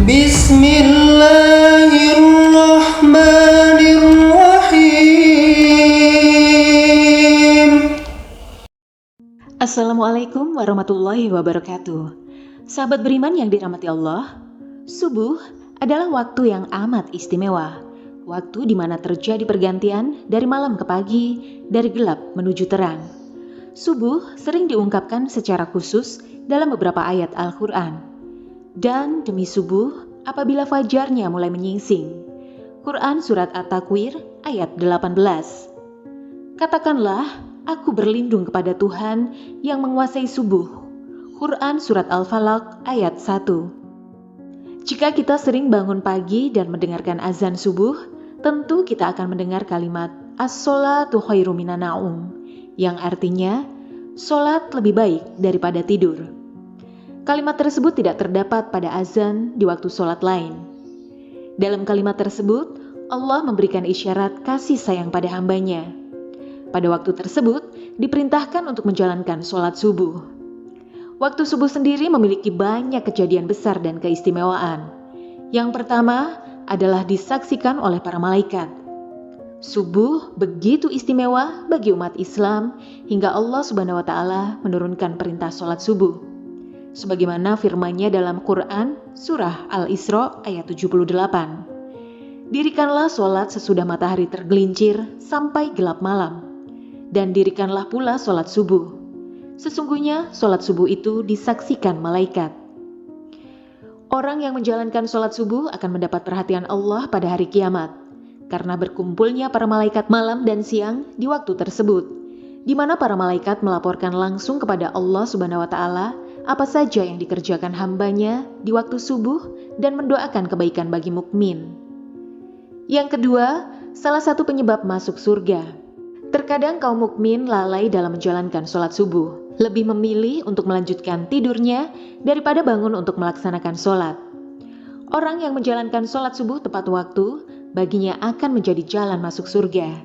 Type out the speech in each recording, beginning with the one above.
Bismillahirrahmanirrahim. Assalamualaikum warahmatullahi wabarakatuh. Sahabat beriman yang dirahmati Allah, subuh adalah waktu yang amat istimewa. Waktu di mana terjadi pergantian dari malam ke pagi, dari gelap menuju terang. Subuh sering diungkapkan secara khusus dalam beberapa ayat Al-Quran. Dan demi subuh, apabila fajarnya mulai menyingsing. Quran Surat At-Takwir ayat 18. Katakanlah, aku berlindung kepada Tuhan yang menguasai subuh. Quran Surat Al-Falaq ayat 1. Jika kita sering bangun pagi dan mendengarkan azan subuh, tentu kita akan mendengar kalimat As-sholatu khairum minan naum, yang artinya, sholat lebih baik daripada tidur. Kalimat tersebut tidak terdapat pada azan di waktu sholat lain. Dalam kalimat tersebut, Allah memberikan isyarat kasih sayang pada hambanya. Pada waktu tersebut, diperintahkan untuk menjalankan sholat subuh. Waktu subuh sendiri memiliki banyak kejadian besar dan keistimewaan. Yang pertama adalah disaksikan oleh para malaikat. Subuh begitu istimewa bagi umat Islam hingga Allah Subhanahu wa Ta'ala menurunkan perintah sholat subuh. Sebagaimana firman-Nya dalam Quran Surah Al-Isra ayat 78. Dirikanlah sholat sesudah matahari tergelincir sampai gelap malam. Dan dirikanlah pula sholat subuh. Sesungguhnya sholat subuh itu disaksikan malaikat. Orang yang menjalankan sholat subuh akan mendapat perhatian Allah pada hari kiamat. Karena berkumpulnya para malaikat malam dan siang di waktu tersebut. Di mana para malaikat melaporkan langsung kepada Allah Subhanahu wa Ta'ala apa saja yang dikerjakan hambanya di waktu subuh dan mendoakan kebaikan bagi mukmin. Yang kedua, salah satu penyebab masuk surga. Terkadang kaum mukmin lalai dalam menjalankan sholat subuh, lebih memilih untuk melanjutkan tidurnya daripada bangun untuk melaksanakan sholat. Orang yang menjalankan sholat subuh tepat waktu, baginya akan menjadi jalan masuk surga.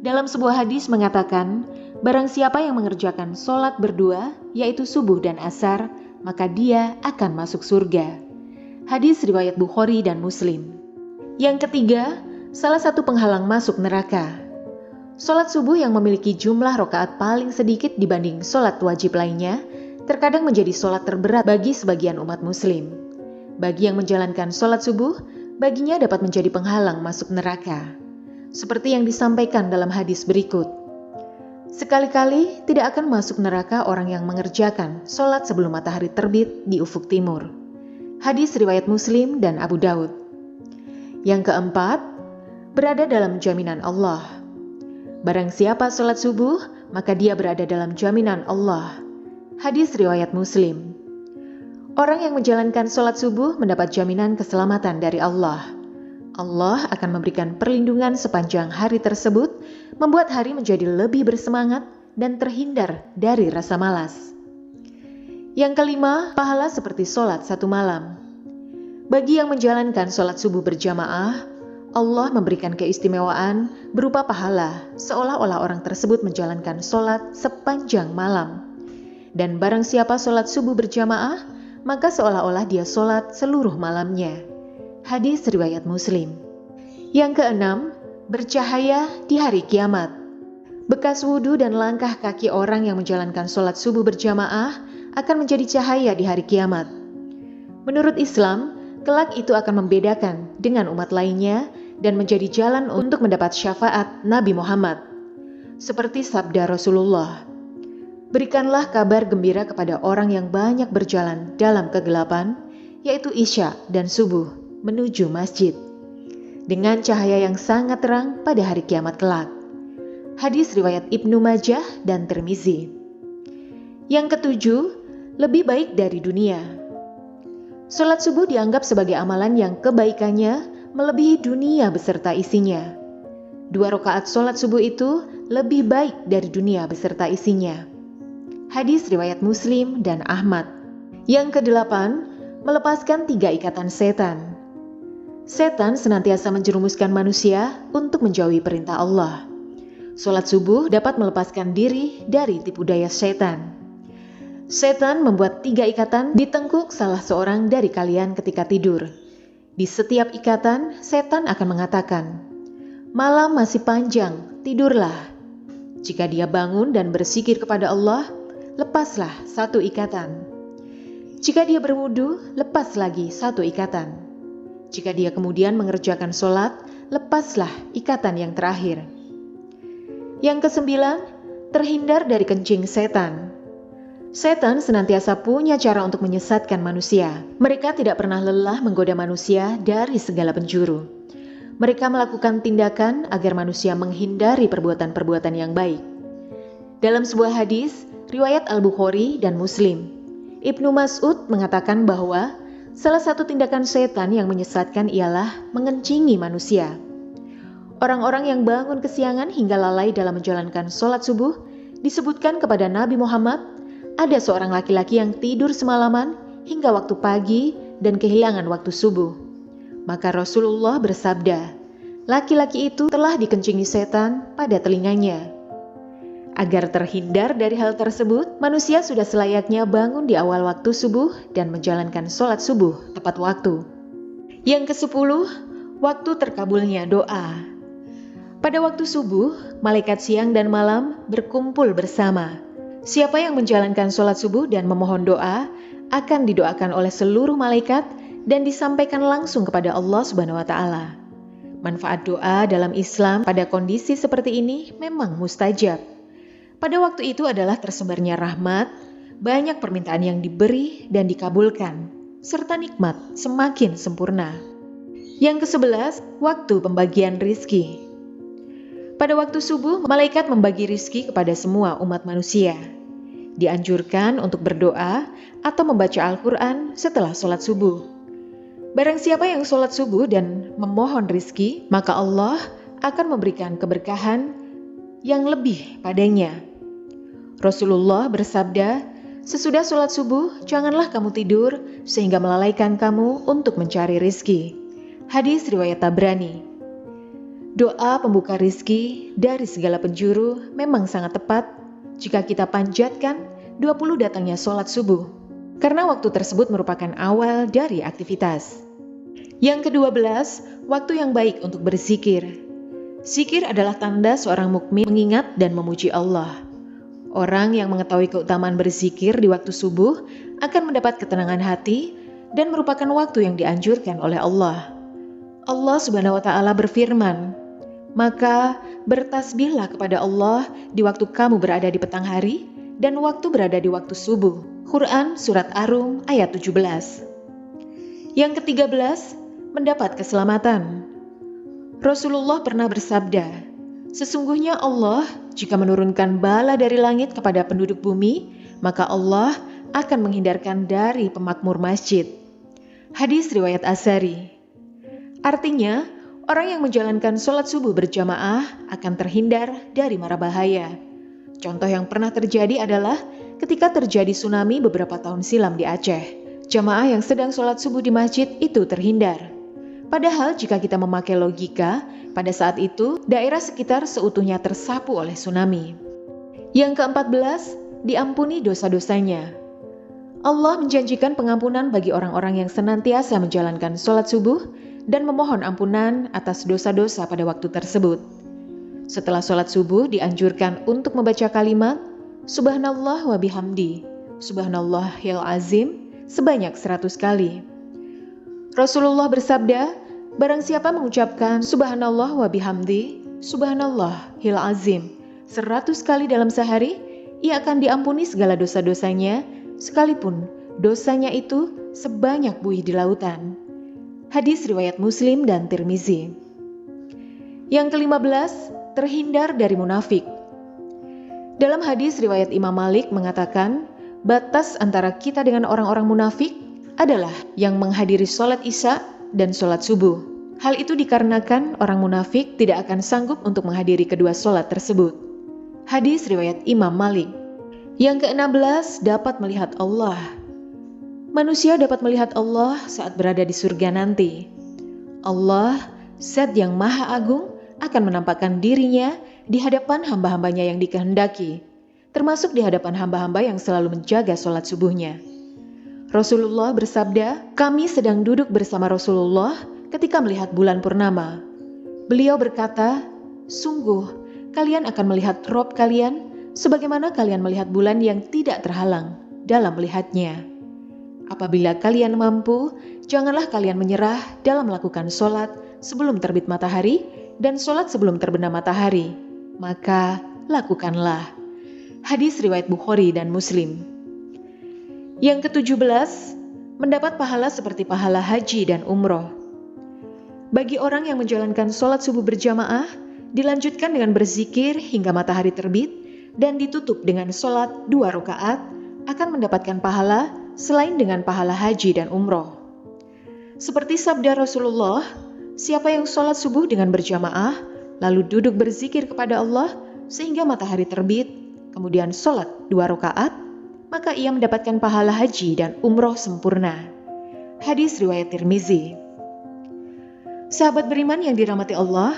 Dalam sebuah hadis mengatakan, barang siapa yang mengerjakan sholat berdua, yaitu subuh dan asar, maka dia akan masuk surga. Hadis riwayat Bukhari dan Muslim. Yang ketiga, salah satu penghalang masuk neraka. Sholat subuh yang memiliki jumlah rakaat paling sedikit dibanding sholat wajib lainnya, terkadang menjadi sholat terberat bagi sebagian umat muslim. Bagi yang menjalankan sholat subuh, baginya dapat menjadi penghalang masuk neraka. Seperti yang disampaikan dalam hadis berikut. Sekali-kali tidak akan masuk neraka orang yang mengerjakan sholat sebelum matahari terbit di ufuk timur. Hadis riwayat Muslim dan Abu Daud. Yang keempat, berada dalam jaminan Allah. Barang siapa sholat subuh, maka dia berada dalam jaminan Allah. Hadis riwayat Muslim. Orang yang menjalankan sholat subuh mendapat jaminan keselamatan dari Allah. Allah akan memberikan perlindungan sepanjang hari tersebut, membuat hari menjadi lebih bersemangat dan terhindar dari rasa malas. Yang kelima, pahala seperti sholat satu malam. Bagi yang menjalankan sholat subuh berjamaah, Allah memberikan keistimewaan berupa pahala, seolah-olah orang tersebut menjalankan sholat sepanjang malam. Dan barang siapa sholat subuh berjamaah, maka seolah-olah dia sholat seluruh malamnya. Hadis riwayat Muslim. Yang keenam, bercahaya di hari kiamat. Bekas wudhu dan langkah kaki orang yang menjalankan sholat subuh berjamaah akan menjadi cahaya di hari kiamat. Menurut Islam, kelak itu akan membedakan dengan umat lainnya dan menjadi jalan untuk mendapat syafaat Nabi Muhammad. Seperti sabda Rasulullah, berikanlah kabar gembira kepada orang yang banyak berjalan dalam kegelapan, yaitu Isya dan subuh, menuju masjid dengan cahaya yang sangat terang pada hari kiamat kelak. Hadis riwayat Ibnu Majah dan Tirmizi. Yang ketujuh, lebih baik dari dunia. Sholat subuh dianggap sebagai amalan yang kebaikannya melebihi dunia beserta isinya. 2 rakaat sholat subuh itu lebih baik dari dunia beserta isinya. Hadis riwayat Muslim dan Ahmad. Yang kedelapan, melepaskan 3 ikatan setan. Setan senantiasa menjerumuskan manusia untuk menjauhi perintah Allah. Sholat subuh dapat melepaskan diri dari tipu daya setan. Setan membuat 3 ikatan di tengkuk salah seorang dari kalian ketika tidur. Di setiap ikatan, setan akan mengatakan, "Malam masih panjang, tidurlah." Jika dia bangun dan berzikir kepada Allah, lepaslah 1 ikatan. Jika dia berwudu, lepas lagi 1 ikatan. Jika dia kemudian mengerjakan sholat, lepaslah ikatan yang terakhir. Yang ke-9, terhindar dari kencing setan. Setan senantiasa punya cara untuk menyesatkan manusia. Mereka tidak pernah lelah menggoda manusia dari segala penjuru. Mereka melakukan tindakan agar manusia menghindari perbuatan-perbuatan yang baik. Dalam sebuah hadis, riwayat Al-Bukhari dan Muslim, Ibnu Mas'ud mengatakan bahwa salah satu tindakan setan yang menyesatkan ialah mengencingi manusia. Orang-orang yang bangun kesiangan hingga lalai dalam menjalankan sholat subuh disebutkan kepada Nabi Muhammad, ada seorang laki-laki yang tidur semalaman hingga waktu pagi dan kehilangan waktu subuh. Maka Rasulullah bersabda, laki-laki itu telah dikencingi setan pada telinganya. Agar terhindar dari hal tersebut, manusia sudah selayaknya bangun di awal waktu subuh dan menjalankan sholat subuh tepat waktu. Yang ke-10, waktu terkabulnya doa. Pada waktu subuh, malaikat siang dan malam berkumpul bersama. Siapa yang menjalankan sholat subuh dan memohon doa akan didoakan oleh seluruh malaikat dan disampaikan langsung kepada Allah Subhanahu wa Ta'ala. Manfaat doa dalam Islam pada kondisi seperti ini memang mustajab. Pada waktu itu adalah tersebarnya rahmat, banyak permintaan yang diberi dan dikabulkan, serta nikmat semakin sempurna. Yang ke-11, waktu pembagian rizki. Pada waktu subuh, malaikat membagi rizki kepada semua umat manusia. Dianjurkan untuk berdoa atau membaca Al-Quran setelah sholat subuh. Barang siapa yang sholat subuh dan memohon rizki, maka Allah akan memberikan keberkahan yang lebih padanya. Rasulullah bersabda, sesudah sholat subuh, janganlah kamu tidur sehingga melalaikan kamu untuk mencari rizki. Hadis riwayat Tabrani. Doa pembuka rizki dari segala penjuru memang sangat tepat jika kita panjatkan 20 datangnya sholat subuh, karena waktu tersebut merupakan awal dari aktivitas. Yang ke-12, waktu yang baik untuk berzikir. Zikir adalah tanda seorang mukmin mengingat dan memuji Allah. Orang yang mengetahui keutamaan berzikir di waktu subuh akan mendapat ketenangan hati dan merupakan waktu yang dianjurkan oleh Allah. Allah Subhanahu wa Ta'ala berfirman, maka bertasbihlah kepada Allah di waktu kamu berada di petang hari dan waktu berada di waktu subuh. Quran Surat Ar-Rum ayat 17. Yang ke-13, mendapat keselamatan. Rasulullah pernah bersabda, sesungguhnya Allah jika menurunkan bala dari langit kepada penduduk bumi, maka Allah akan menghindarkan dari pemakmur masjid. Hadis riwayat Asy'ari. Artinya, orang yang menjalankan sholat subuh berjamaah akan terhindar dari mara bahaya. Contoh yang pernah terjadi adalah ketika terjadi tsunami beberapa tahun silam di Aceh. Jamaah yang sedang sholat subuh di masjid itu terhindar. Padahal jika kita memakai logika, pada saat itu daerah sekitar seutuhnya tersapu oleh tsunami. Yang ke-14, diampuni dosa-dosanya. Allah menjanjikan pengampunan bagi orang-orang yang senantiasa menjalankan sholat subuh dan memohon ampunan atas dosa-dosa pada waktu tersebut. Setelah sholat subuh dianjurkan untuk membaca kalimat Subhanallah wa bihamdi, Subhanallahil azim sebanyak 100 kali. Rasulullah bersabda, barang siapa mengucapkan Subhanallah wa bihamdi, Subhanallahil azim 100 kali dalam sehari, ia akan diampuni segala dosa-dosanya, sekalipun dosanya itu sebanyak buih di lautan. Hadis riwayat Muslim dan Tirmizi. Yang ke-15, terhindar dari munafik. Dalam hadis riwayat Imam Malik mengatakan, batas antara kita dengan orang-orang munafik adalah yang menghadiri sholat isya dan sholat subuh. Hal itu dikarenakan orang munafik tidak akan sanggup untuk menghadiri kedua sholat tersebut. Hadis riwayat Imam Malik. Yang ke-16, dapat melihat Allah. Manusia dapat melihat Allah saat berada di surga nanti. Allah, Zat yang Maha Agung, akan menampakkan dirinya di hadapan hamba-hambanya yang dikehendaki. termasuk di hadapan hamba-hamba yang selalu menjaga sholat subuhnya. Rasulullah bersabda, "Kami sedang duduk bersama Rasulullah ketika melihat bulan purnama. Beliau berkata, 'Sungguh, kalian akan melihat Rob kalian sebagaimana kalian melihat bulan yang tidak terhalang dalam melihatnya. Apabila kalian mampu, janganlah kalian menyerah dalam melakukan sholat sebelum terbit matahari dan sholat sebelum terbenam matahari. Maka lakukanlah.'" Hadis riwayat Bukhari dan Muslim. Yang ke-17, mendapat pahala seperti pahala haji dan umroh. Bagi orang yang menjalankan sholat subuh berjamaah, dilanjutkan dengan berzikir hingga matahari terbit dan ditutup dengan sholat 2 rakaat, akan mendapatkan pahala selain dengan pahala haji dan umroh. Seperti sabda Rasulullah, siapa yang sholat subuh dengan berjamaah, lalu duduk berzikir kepada Allah sehingga matahari terbit, kemudian sholat 2 rakaat, maka ia mendapatkan pahala haji dan umroh sempurna. Hadis riwayat Tirmizi. Sahabat beriman yang dirahmati Allah,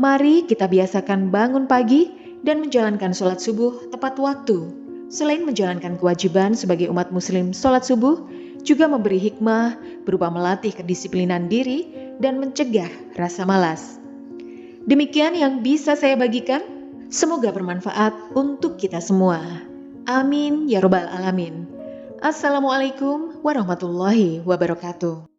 mari kita biasakan bangun pagi dan menjalankan sholat subuh tepat waktu. Selain menjalankan kewajiban sebagai umat muslim, sholat subuh juga memberi hikmah berupa melatih kedisiplinan diri dan mencegah rasa malas. Demikian yang bisa saya bagikan. Semoga bermanfaat untuk kita semua. Amin ya rabbal alamin. Assalamualaikum warahmatullahi wabarakatuh.